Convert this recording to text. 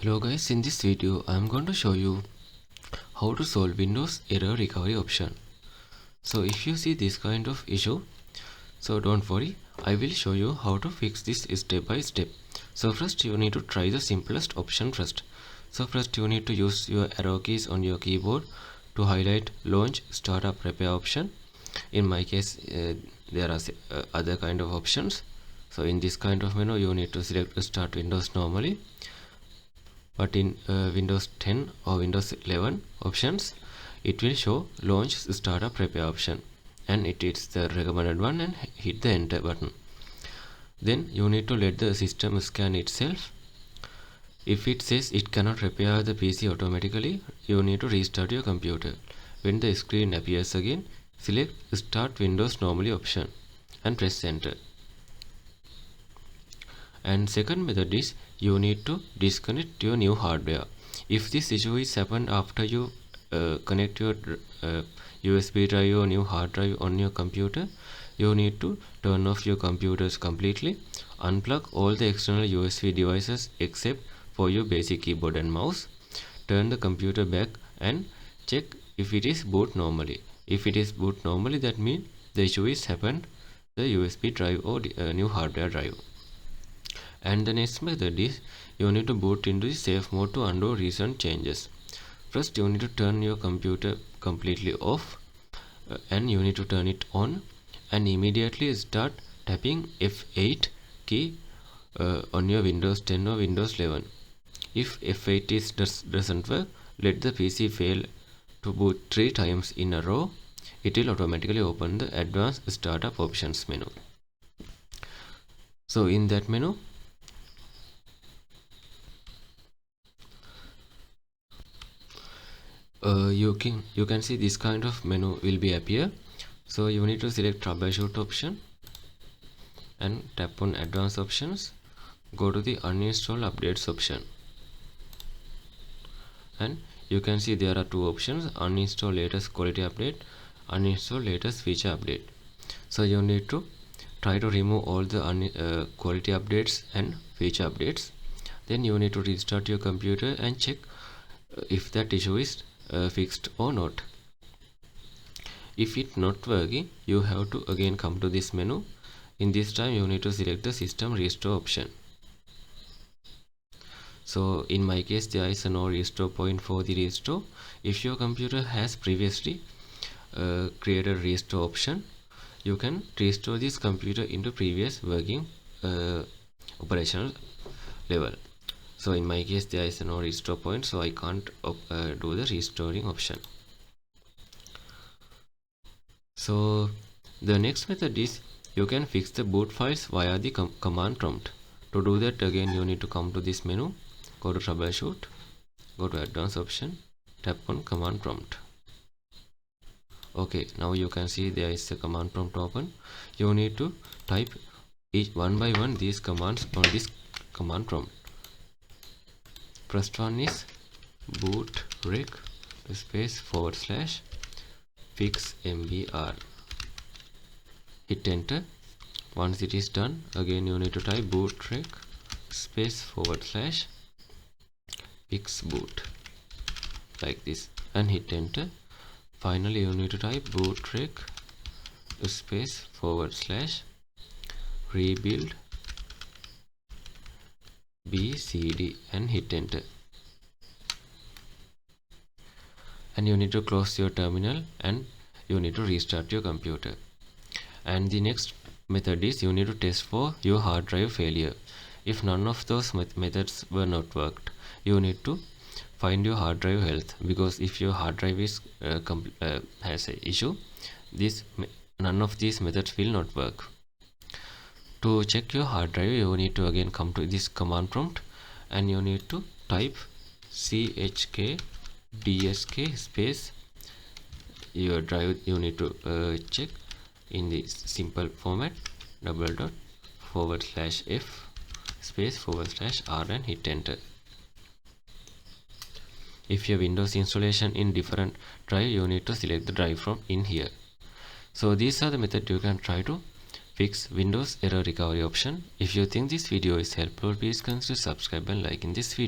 Hello guys, in this video I am going to show you how to solve Windows error recovery option. So if you see this kind of issue, so don't worry, I will show you how to fix this step by step. So first you need to try the simplest option first. So first you need to use your arrow keys on your keyboard to highlight launch startup repair option. In my case there are other kind of options. So in this kind of menu you need to select start Windows normally. But in Windows 10 or Windows 11 options, it will show launch startup repair option, and it is the recommended one, and hit the enter button. Then you need to let the system scan itself. If it says it cannot repair the PC automatically, you need to restart your computer. When the screen appears again, select start Windows normally option and press enter. And second method is you need to disconnect your new hardware. If this issue is happened after you connect your USB drive or new hard drive on your computer, you need to turn off your computers completely, unplug all the external USB devices except for your basic keyboard and mouse, turn the computer back and check if it is boot normally. If it is boot normally, that means the issue is happened the USB drive or new hardware drive. And the next method is you need to boot into the safe mode to undo recent changes. First you need to turn your computer completely off and you need to turn it on and immediately start tapping F8 key on your Windows 10 or Windows 11. If F8 doesn't work, let the PC fail to boot 3 times in a row. It will automatically open the advanced startup options menu. So in that menu, you can see this kind of menu will be appear. So you need to select troubleshoot option and tap on advanced options, go to the uninstall updates option, and you can see there are two options: uninstall latest quality update, uninstall latest feature update. So you need to try to remove all the quality updates and feature updates. Then you need to restart your computer and check if that issue is fixed or not. If it's not working, you have to again come to this menu. In this time you need to select the system restore option. So in my case there is no restore point for the restore. If your computer has previously created restore option, you can restore this computer into previous working operational level. So in my case there is no restore point, so I can't do the restoring option. So the next method is you can fix the boot files via the command prompt. To do that, again you need to come to this menu, go to troubleshoot, go to advanced option, tap on command prompt. Okay, now you can see there is a command prompt open. You need to type each one by one these commands on this command prompt. First one is boot rec space / fix mbr. Hit enter. Once it is done, again you need to type boot rec space / fix boot, like this, and hit enter. Finally you need to type boot rec space / rebuild bcd and hit enter. And you need to close your terminal and you need to restart your computer. And the next method is you need to test for your hard drive failure. If none of those methods were not worked, you need to find your hard drive health, because if your hard drive is has an issue, none of these methods will not work. To check your hard drive, you need to again come to this command prompt and you need to type chkdsk space your drive. You need to check in the simple format :/f space /r and hit enter. If your Windows installation in different drive, you need to select the drive from in here. So these are the methods you can try to fix Windows error recovery option. If you think this video is helpful, please consider subscribe and like in this video.